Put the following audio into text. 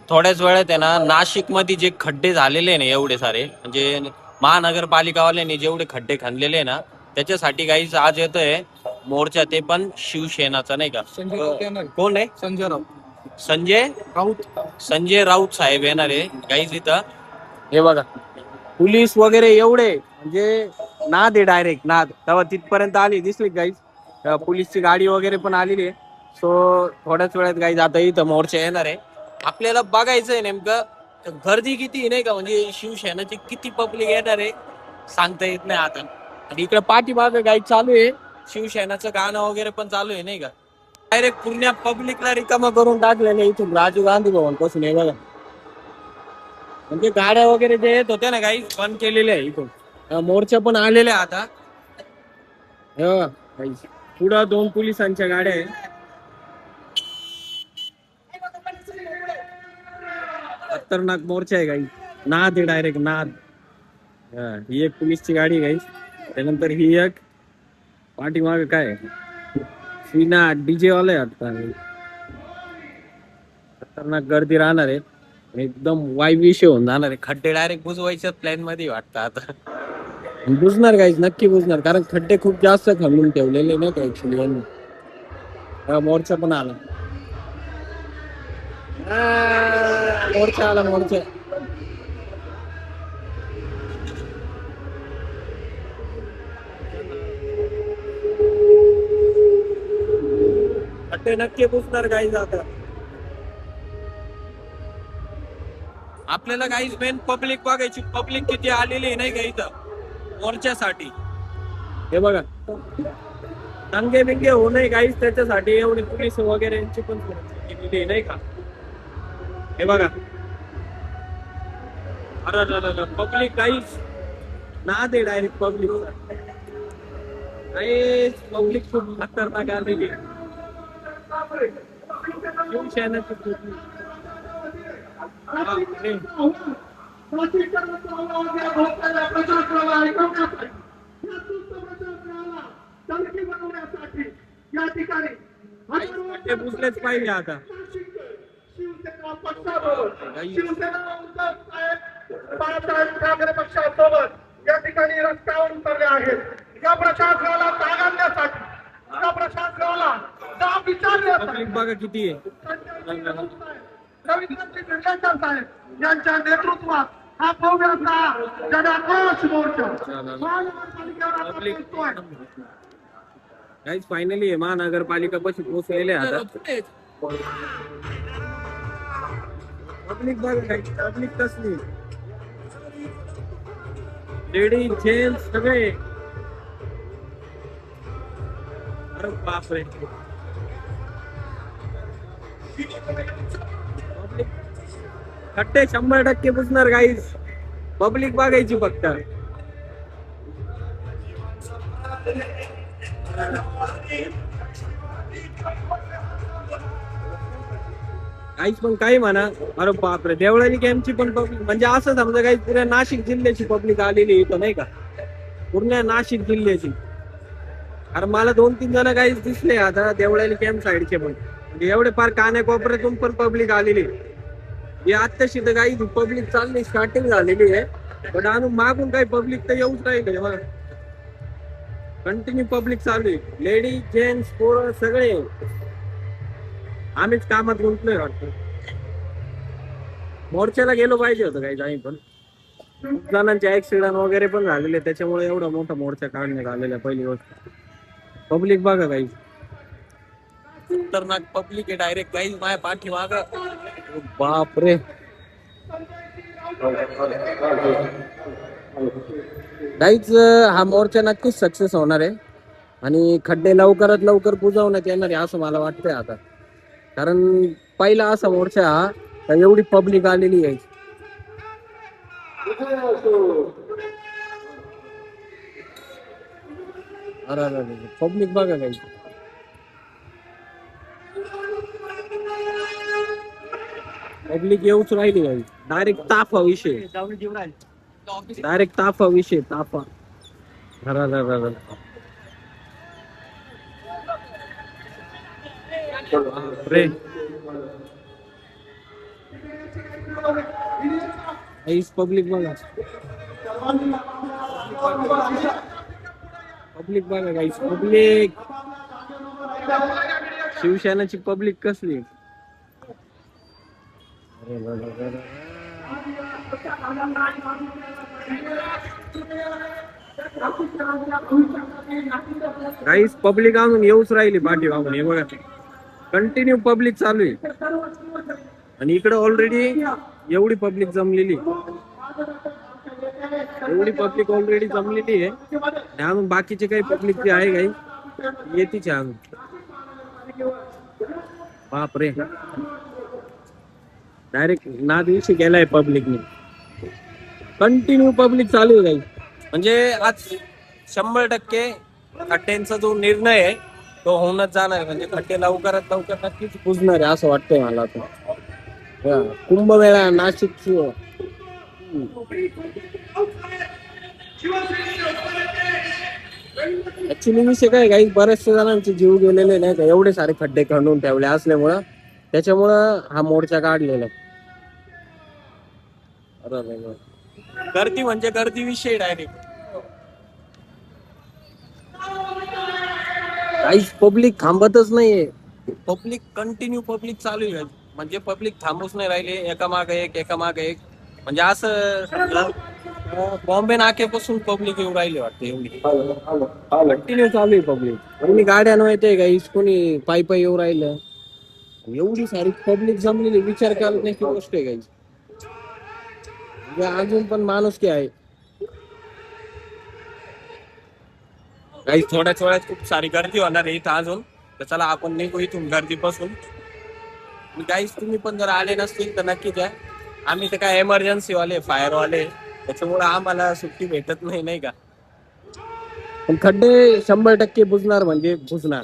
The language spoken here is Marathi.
थोड्याच वेळात आहे ना, नाशिक मध्ये जे खड्डे झालेले ना एवढे सारे, म्हणजे महानगरपालिकावाल्यांनी जेवढे खड्डे खणलेले ना, त्याच्यासाठी काहीच आज येतोय मोर्चा, ते पण शिवसेनाचा नाही का. कोण आहे? संजय राऊत साहेब येणार आहे काहीच इथं. हे बघा, पोलीस वगैरे एवढे, म्हणजे नाद आहे, डायरेक्ट नाद. तेव्हा तिथपर्यंत आली, दिसली गाईज पोलीसची गाडी वगैरे पण आलेली आहे. सो थोड्याच वेळात गाईज आता इथं मोर्चा येणार आहे. आपल्याला बघायचंय नेमकं गर्दी किती नाही का, म्हणजे शिवसेनेची किती पब्लिक येणार आहे सांगता येत नाही आता. आणि इकडे पाठीमागं गाईड चालू आहे, शिवसेनाचं गाणं वगैरे पण चालू आहे नाही का. डायरेक्ट पुण्या पब्लिकला रिकामा करून टाकलेलं इथून राजीव गांधी भवन पासून. हे बघा, म्हणजे गाड्या वगैरे जे येत होत्या ना काही बंद केलेले आहे इथून. मोर्चा पण आलेले आहे आता. पुढं 2 पोलिसांच्या गाड्या आहे. खतरनाक मोर्चा आहे गाई, नाद आहे, डायरेक्ट नाद. ही एक पोलीसची गाडी गाई, त्यानंतर ही एक पाठीमाग काय सीना डीजे वाला आहे आता. खतरनाक गर्दी राहणार आहे, एकदम वाईब विषय होऊन जाणार आहे. खड्डे डायरेक्ट बुजवायच्या प्लॅन मध्ये वाटतं आता. बुजणार गाईज, नक्की बुजणार, कारण खड्डे खूप जास्त खणून ठेवलेले नाही का ऍक्च्युली. मोर्चा पण आला, मोर्चा आला, मोर्चा. खड्डे नक्की बुजणार गाईज आता. आपल्याला काहीच मेन पब्लिक बघायची, पब्लिक किती आलेली नाही का इथं मोर्चासाठी. हे बघा, दंगे बिंगे होऊ नये काहीच, त्याच्यासाठी एवढी पोलीस वगैरे यांची पण केलेली नाही का. हे बघा, अरे पब्लिक काहीच नाद आहे, डायरेक्ट पब्लिक काहीच. पब्लिक खूप खतरनाक आलेली शिवसेनेची. या ठिकाणी बुजलेच पाहिजे आता. शिवसेना पक्षाबरोबर, शिवसेना उद्धव साहेब बाळासाहेब ठाकरे पक्षासोबत या ठिकाणी रस्त्यावर उतरले आहेत. या प्रशासनाला जागण्यासाठी, या प्रशासनाला जाब विचारण्यासाठी बघा किती आहे. रवींद्रजी निंबाळकर साहेब यांच्या नेतृत्वात हा भव्य असा जनाक्रोश मोर्चा महानगरपालिकेवर गाईज फायनली महानगरपालिका पाशी पोहोचलेले आता. पब्लिक बघा, पब्लिक कसली, लेडीज जेंट्स सगळे. अरे बापरे, खड्डे 100% बुजणार गाईज. पब्लिक बघायची फक्त. काहीच पण काही म्हणा, अरे बापरे, देवळाली कॅम्पची पण पब्लिक, म्हणजे असं समजा काही पुऱ्या नाशिक जिल्ह्याची पब्लिक आलेली इथं नाही का, पूर्ण नाशिक जिल्ह्याची. कारण मला 2-3 जण काहीच दिसले आता देवळाली कॅम्प साईडचे पण, म्हणजे एवढे फार कान्याकोपऱ्यातून पण पब्लिक आलेली. ही आत्ताशी तर काही पब्लिक चालली, स्टार्टिंग झालेली आहे, पण अजून मागून काही पब्लिक तर येऊच राहिले बघा. कंटिन्यू पब्लिक चालू आहे, लेडीज जेंट्स पोरं सगळे. आम्हीच कामात गुंतलोय वाटतं. मोर्चाला गेलो पाहिजे होतं काही, आम्ही पण. खूप जणांचे ऍक्सिडेंट वगैरे पण झालेले, त्याच्यामुळे एवढा मोठा मोर्चा काढण्यात आलेला. पहिली गोष्ट पब्लिक बघा काही, खतरनाक पब्लिक आहे डायरेक्ट काही माझ्या पाठीमाग. बापरे, काहीच हा मोर्चा नक्कीच सक्सेस होणार आहे आणि खड्डे लवकरात लवकर बुजवण्यात येणार आहे असं मला वाटतंय आता. कारण पहिला असा मोर्चा हा एवढी पब्लिक आलेली आहे. अरे पब्लिक बघा काही, पब्लिक येऊच राहिली काही. डायरेक्ट ताफा विषय, डायरेक्ट ताफा विषय, ताफा. गाईस पब्लिक बघा, पब्लिक बघा गाईस, पब्लिक शिवसेनाची पब्लिक कसली. गाईस पब्लिक अजून येऊच राहिली पाठीमागून, हे बघा कंटिन्यू पब्लिक चालू आहे. आणि इकडे ऑलरेडी एवढी पब्लिक जमलेली, एवढी पब्लिक ऑलरेडी जमलेली आहे. आणि अजून बाकीचे काही पब्लिक जे आहे काही येतीच आहे अजून. बापरे, डायरेक्ट ना दिवशी गेलाय पब्लिकने, कंटिन्यू पब्लिक चालू आहे काही. म्हणजे आज 100% खड्ड्यांचा जो निर्णय आहे तो होऊनच जाणार आहे. म्हणजे खड्डे लवकरात लवकर नक्कीच बुजणार आहे असं वाटतंय मला आता. कुंभमेळा नाशिक ऍक्च्युली विषय काय काही बऱ्याचशा जणांचे जीव गेलेले नाही का, एवढे सारे खड्डे खणून ठेवले असल्यामुळं, त्याच्यामुळं हा मोर्चा काढलेला. गर्दी म्हणजे गर्दी विषय डायरेक्ट. काहीच पब्लिक थांबतच नाहीये, पब्लिक कंटिन्यू पब्लिक चालू आहे. म्हणजे पब्लिक थांबूच नाही राहिले, एकामागे एक एकामागे एक. म्हणजे असं बॉम्बे नाक्यापासून पब्लिक येऊ राहिले वाटतं, एवढी कंटिन्यू चालू आहे पब्लिक. कोणी गाड्यानं येते गाईस, कोणी पायी पायी येऊ राहिलं. एवढी सारी पब्लिक जमलेली, विचार करत नाही की गोष्ट आहे गाईस. म्हणजे अजून पण माणुसकी आहे काही. थोड्याच वेळात खूप सारी गर्दी होणार आहे इथं अजून. तर चला आपण निघू इथून गर्दीपासून. गाईस तुम्ही पण जर आले नसतील तर नक्कीच या. आम्ही तर काय एमर्जन्सी वाले, फायर वाले, त्याच्यामुळे आम्हाला सुट्टी भेटत नाही, नाही का. पण खड्डे 100% बुजणार म्हणजे बुजणार.